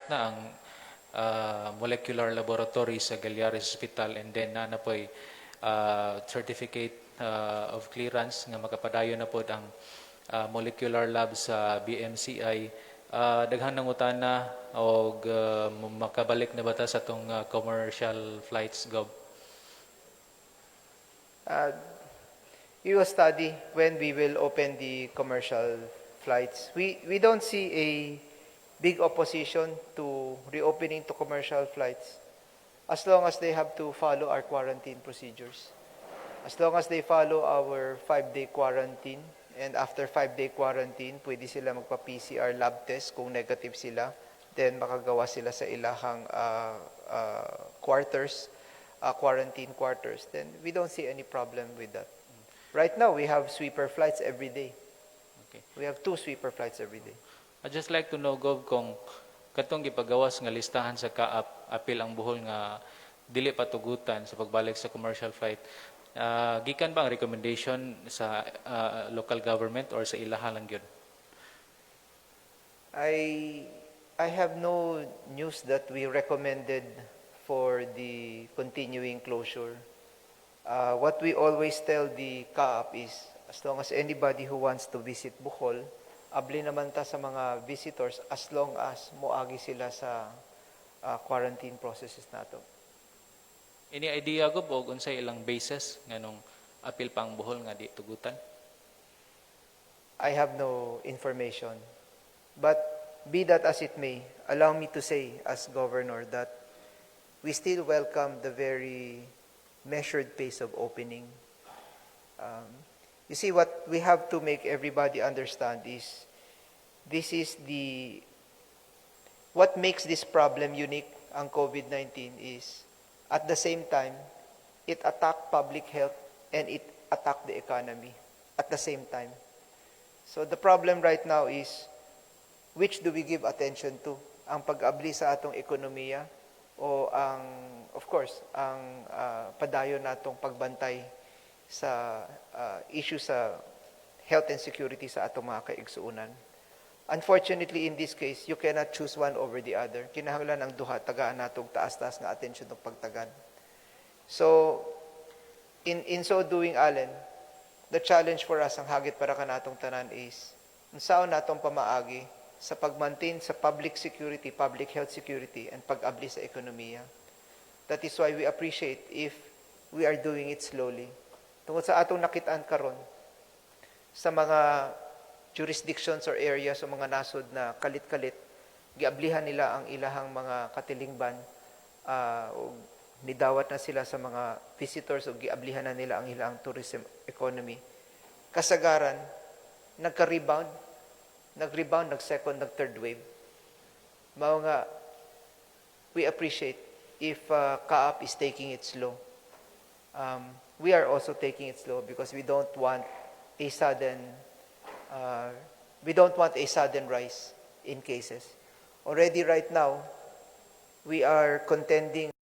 na ang molecular laboratory sa Galyares Hospital, and then na po'y certificate of clearance nga makapadayon na po ang molecular lab sa BMCI. Daghang nangutana og makabalik na bata sa tong commercial flights, Gob? We will study when we will open the commercial flights. We don't see a big opposition to reopening to commercial flights as long as they have to follow our quarantine procedures. As long as they follow our 5-day quarantine, and after 5-day quarantine, pwede sila magpa-PCR lab test kung negative sila, then makagawa sila sa ilahang quarantine quarters, then we don't see any problem with that. Right now, we have sweeper flights every day. Okay. We have 2 sweeper flights every day. I'd just like to know, Gob, kung katong gipagawas nga listahan sa kaap, apil ang Bohol nga dili patugutan sa pagbalik sa commercial flight. Gikan ba ang recommendation sa local government or sa ilaha lang yun? I have no news that we recommended for the continuing closure. What we always tell the CAAP is, as long as anybody who wants to visit Bohol, abli naman ta sa mga visitors as long as moagi sila sa quarantine processes nato. Any idea, Gob, o unsay ilang basis nga nung apil pa ang Bohol nga di tugutan? I have no information. But be that as it may, allow me to say as governor that we still welcome the very measured pace of opening. You see, what we have to make everybody understand is what makes this problem unique, ang COVID-19, is at the same time, it attacked public health and it attacked the economy at the same time. So the problem right now is, which do we give attention to? Ang pag-abli sa atong ekonomiya o of course, ang padayon natong pagbantay sa issue sa health and security sa atong mga kaigsuunan. Unfortunately, in this case, you cannot choose one over the other. Kinahanglan ang duha, tagaan natong taas-taas nga attention ng pagtagad. So, in so doing, Allen, the challenge for us, ang hagit para ka natong tanan is, unsaon natong pamaagi sa pag-maintain sa public security, public health security, and pag-abli sa ekonomiya. That is why we appreciate if we are doing it slowly. Tungod sa atong nakitaan karon sa mga jurisdictions or areas o mga nasod na kalit-kalit, giablihan nila ang ilahang mga katilingban, o nidawat na sila sa mga visitors o giablihan na nila ang ilang tourism economy. Kasagaran, nag-rebound, nag-second, nag-third wave. Mao nga, we appreciate if CAAP is taking it slow. We are also taking it slow because we don't want a sudden rise in cases. Already right now, we are contending